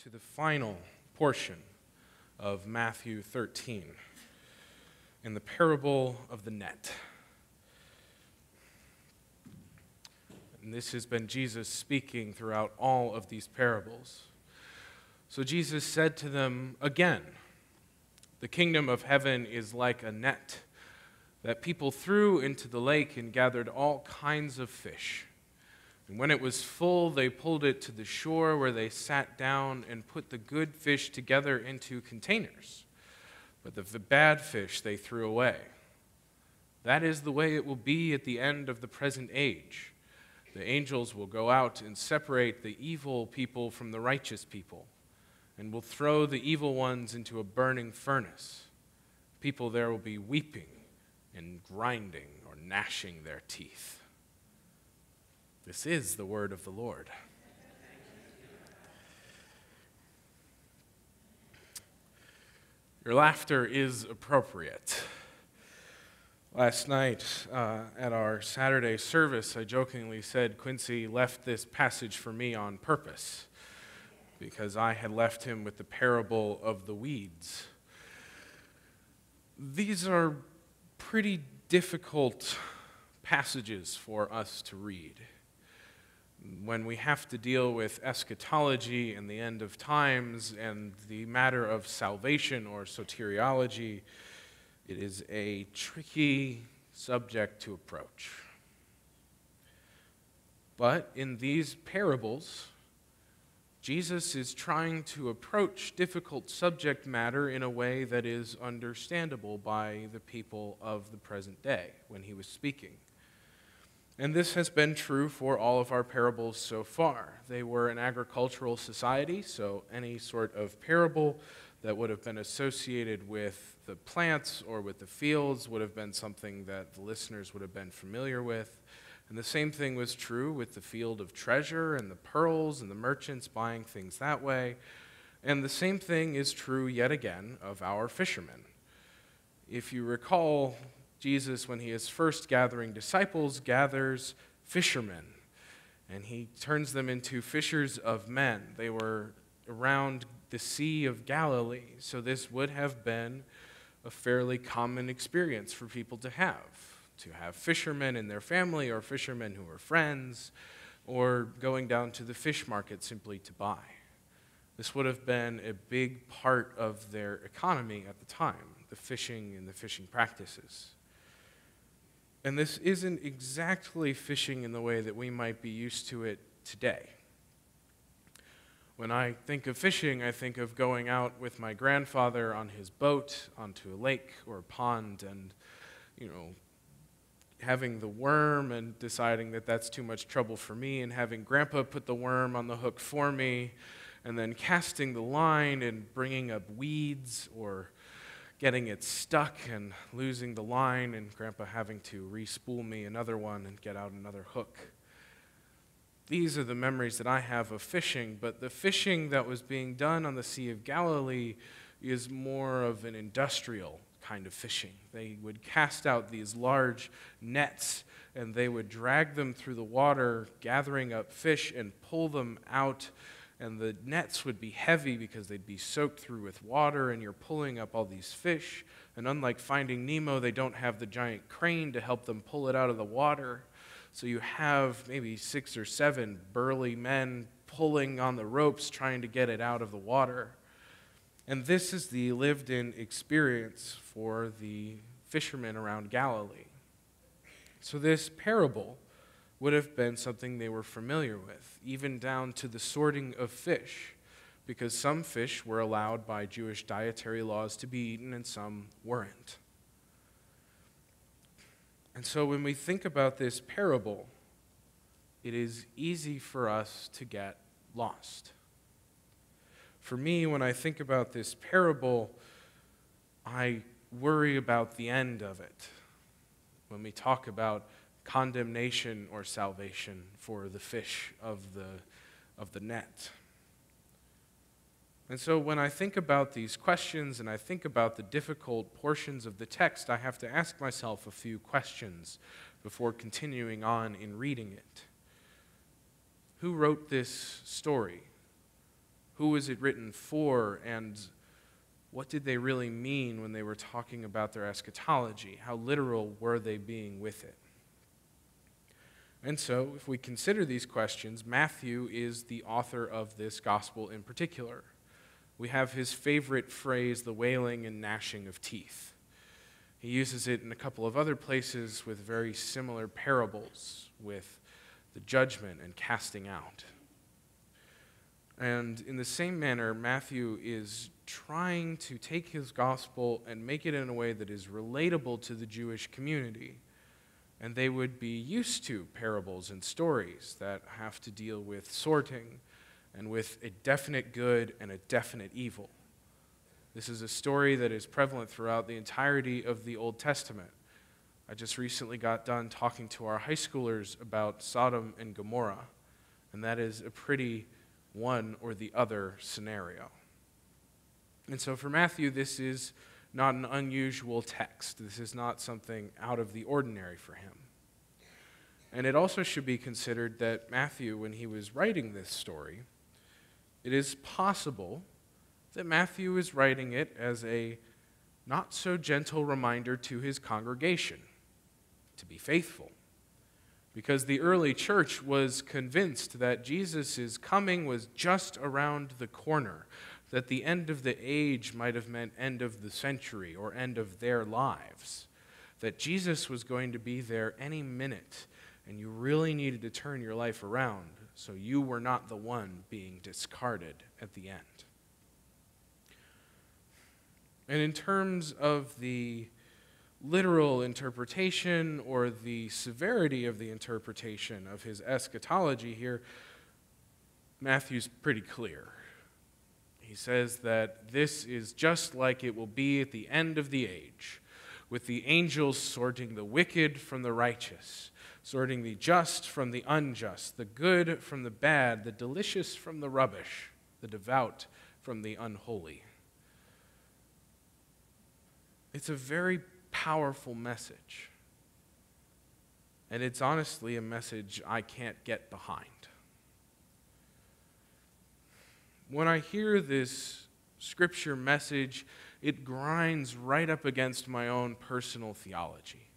to the final portion of Matthew 13 in the parable of the net. And this has been Jesus speaking throughout all of these parables. So Jesus said to them again, "The kingdom of heaven is like a net that people threw into the lake and gathered all kinds of fish. And when it was full, they pulled it to the shore where they sat down and put the good fish together into containers. But the bad fish they threw away. That is the way it will be at the end of the present age. The angels will go out and separate the evil people from the righteous people, and will throw the evil ones into a burning furnace. People there will be weeping and grinding or gnashing their teeth." This is the word of the Lord. Your laughter is appropriate. Last night at our Saturday service, I jokingly said Quincy left this passage for me on purpose because I had left him with the parable of the weeds. These are pretty difficult passages for us to read. When we have to deal with eschatology and the end of times and the matter of salvation or soteriology, it is a tricky subject to approach. But in these parables, Jesus is trying to approach difficult subject matter in a way that is understandable by the people of the present day when he was speaking. And this has been true for all of our parables so far. They were an agricultural society, so any sort of parable that would have been associated with the plants or with the fields would have been something that the listeners would have been familiar with. And the same thing was true with the field of treasure and the pearls and the merchants buying things that way. And the same thing is true yet again of our fishermen. If you recall, Jesus, when he is first gathering disciples, gathers fishermen, and he turns them into fishers of men. They were around the Sea of Galilee, so this would have been a fairly common experience for people to have fishermen in their family or fishermen who were friends, or going down to the fish market simply to buy. This would have been a big part of their economy at the time, the fishing and the fishing practices. And this isn't exactly fishing in the way that we might be used to it today. When I think of fishing, I think of going out with my grandfather on his boat onto a lake or a pond and, having the worm and deciding that that's too much trouble for me, and having Grandpa put the worm on the hook for me, and then casting the line and bringing up weeds or getting it stuck and losing the line, and Grandpa having to re-spool me another one and get out another hook. These are the memories that I have of fishing, but the fishing that was being done on the Sea of Galilee is more of an industrial kind of fishing. They would cast out these large nets, and they would drag them through the water, gathering up fish and pull them out. And the nets would be heavy because they'd be soaked through with water, and you're pulling up all these fish. And unlike Finding Nemo, they don't have the giant crane to help them pull it out of the water. So you have maybe 6 or 7 burly men pulling on the ropes trying to get it out of the water. And this is the lived-in experience for the fishermen around Galilee. So this parable would have been something they were familiar with, even down to the sorting of fish, because some fish were allowed by Jewish dietary laws to be eaten and some weren't. And so when we think about this parable, it is easy for us to get lost. For me, when I think about this parable, I worry about the end of it. When we talk about condemnation or salvation for the fish of the net. And so when I think about these questions and I think about the difficult portions of the text, I have to ask myself a few questions before continuing on in reading it. Who wrote this story? Who was it written for? And what did they really mean when they were talking about their eschatology? How literal were they being with it? And so, if we consider these questions, Matthew is the author of this gospel in particular. We have his favorite phrase, the wailing and gnashing of teeth. He uses it in a couple of other places with very similar parables, with the judgment and casting out. And in the same manner, Matthew is trying to take his gospel and make it in a way that is relatable to the Jewish community. And they would be used to parables and stories that have to deal with sorting and with a definite good and a definite evil. This is a story that is prevalent throughout the entirety of the Old Testament. I just recently got done talking to our high schoolers about Sodom and Gomorrah, and that is a pretty one or the other scenario. And so for Matthew, this is not an unusual text. This is not something out of the ordinary for him. And it also should be considered that Matthew, when he was writing this story, it is possible that Matthew is writing it as a not so gentle reminder to his congregation to be faithful. Because the early church was convinced that Jesus' coming was just around the corner, that the end of the age might have meant end of the century or end of their lives, that Jesus was going to be there any minute, and you really needed to turn your life around so you were not the one being discarded at the end. And in terms of the literal interpretation or the severity of the interpretation of his eschatology here, Matthew's pretty clear. He says that this is just like it will be at the end of the age, with the angels sorting the wicked from the righteous, sorting the just from the unjust, the good from the bad, the delicious from the rubbish, the devout from the unholy. It's a very powerful message. And it's honestly a message I can't get behind. When I hear this scripture message, it grinds right up against my own personal theology.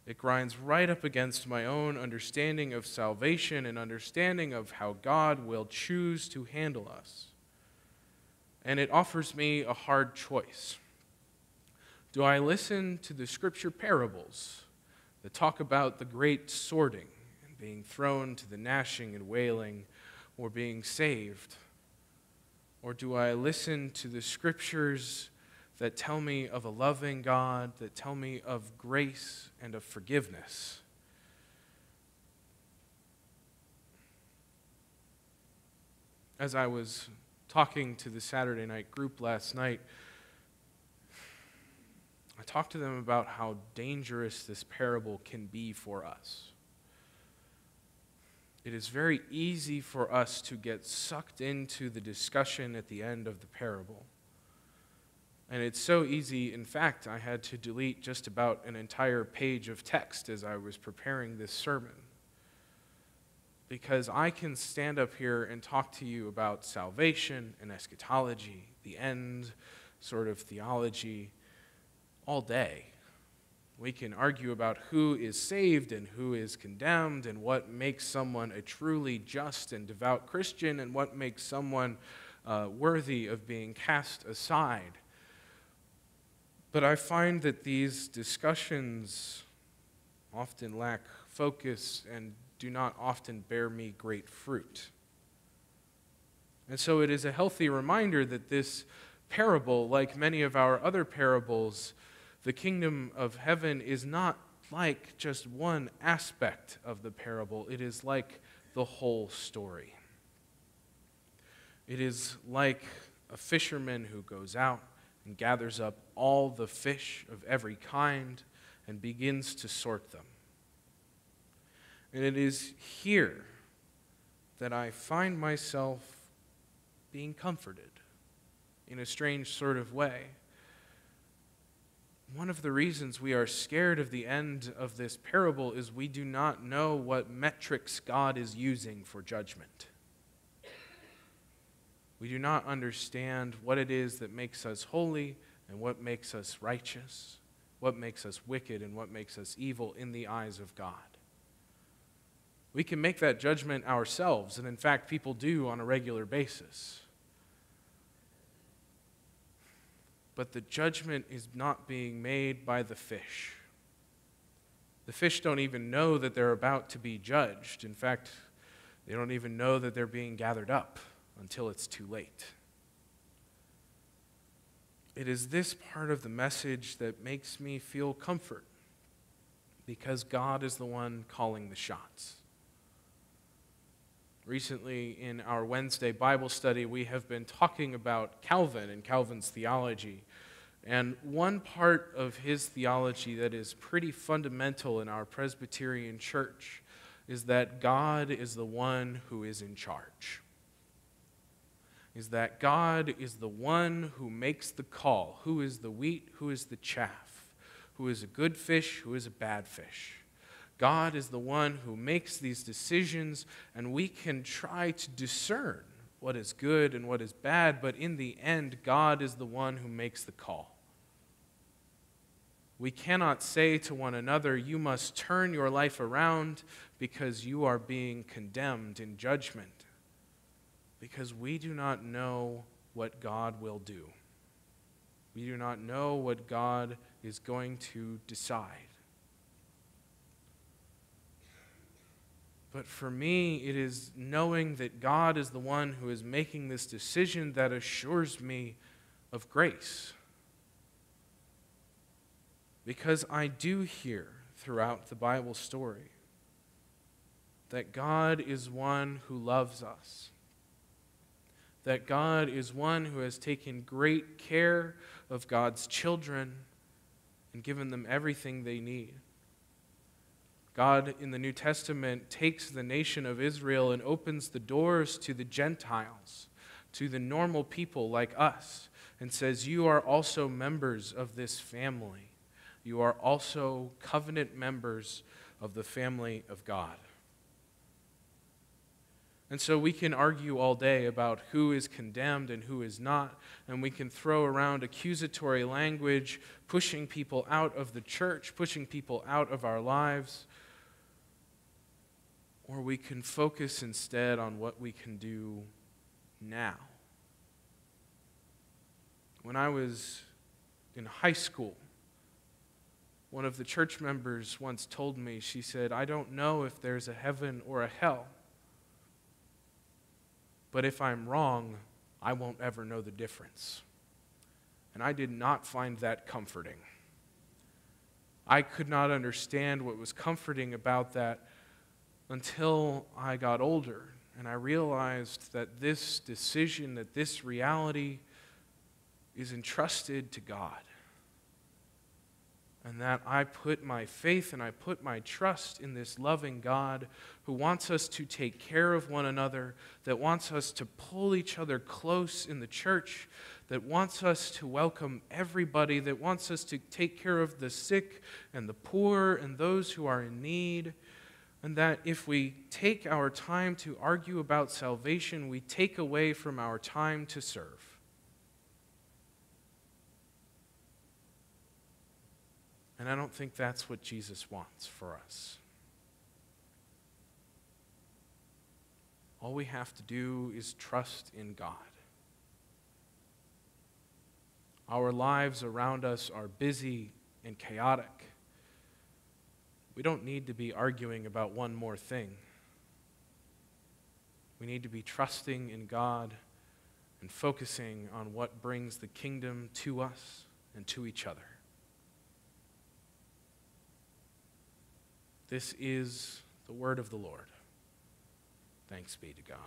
It grinds right up against my own understanding of salvation and understanding of how God will choose to handle us. And it offers me a hard choice. Do I listen to the scripture parables that talk about the great sorting and being thrown to the gnashing and wailing or being saved? Or do I listen to the scriptures that tell me of a loving God, that tell me of grace and of forgiveness? As I was talking to the Saturday night group last night, I talked to them about how dangerous this parable can be for us. It is very easy for us to get sucked into the discussion at the end of the parable. And it's so easy, in fact, I had to delete just about an entire page of text as I was preparing this sermon. Because I can stand up here and talk to you about salvation and eschatology, the end sort of theology, all day. We can argue about who is saved and who is condemned and what makes someone a truly just and devout Christian and what makes someone worthy of being cast aside. But I find that these discussions often lack focus and do not often bear me great fruit. And so it is a healthy reminder that this parable, like many of our other parables, the kingdom of heaven is not like just one aspect of the parable. It is like the whole story. It is like a fisherman who goes out and gathers up all the fish of every kind and begins to sort them. And it is here that I find myself being comforted in a strange sort of way. One of the reasons we are scared of the end of this parable is we do not know what metrics God is using for judgment. We do not understand what it is that makes us holy and what makes us righteous, what makes us wicked and what makes us evil in the eyes of God. We can make that judgment ourselves, and in fact, people do on a regular basis. But the judgment is not being made by the fish. The fish don't even know that they're about to be judged. In fact, they don't even know that they're being gathered up until it's too late. It is this part of the message that makes me feel comfort, because God is the one calling the shots. Recently, in our Wednesday Bible study, we have been talking about Calvin and Calvin's theology. And one part of his theology that is pretty fundamental in our Presbyterian Church is that God is the one who is in charge. Is that God is the one who makes the call. Who is the wheat, who is the chaff? Who is a good fish, who is a bad fish? God is the one who makes these decisions, and we can try to discern what is good and what is bad, but in the end, God is the one who makes the call. We cannot say to one another, you must turn your life around because you are being condemned in judgment, because we do not know what God will do. We do not know what God is going to decide. But for me, it is knowing that God is the one who is making this decision that assures me of grace. Because I do hear throughout the Bible story that God is one who loves us, that God is one who has taken great care of God's children and given them everything they need. God in the New Testament takes the nation of Israel and opens the doors to the Gentiles, to the normal people like us, and says, you are also members of this family. You are also covenant members of the family of God. And so we can argue all day about who is condemned and who is not, and we can throw around accusatory language, pushing people out of the church, pushing people out of our lives. Or we can focus instead on what we can do now. When I was in high school, one of the church members once told me, she said, I don't know if there's a heaven or a hell, but if I'm wrong, I won't ever know the difference. And I did not find that comforting. I could not understand what was comforting about that until I got older and I realized that this decision, that this reality is entrusted to God. And that I put my faith and I put my trust in this loving God who wants us to take care of one another, that wants us to pull each other close in the church, that wants us to welcome everybody, that wants us to take care of the sick and the poor and those who are in need. And that if we take our time to argue about salvation, we take away from our time to serve. And I don't think that's what Jesus wants for us. All we have to do is trust in God. Our lives around us are busy and chaotic. We don't need to be arguing about one more thing. We need to be trusting in God and focusing on what brings the kingdom to us and to each other. This is the word of the Lord. Thanks be to God.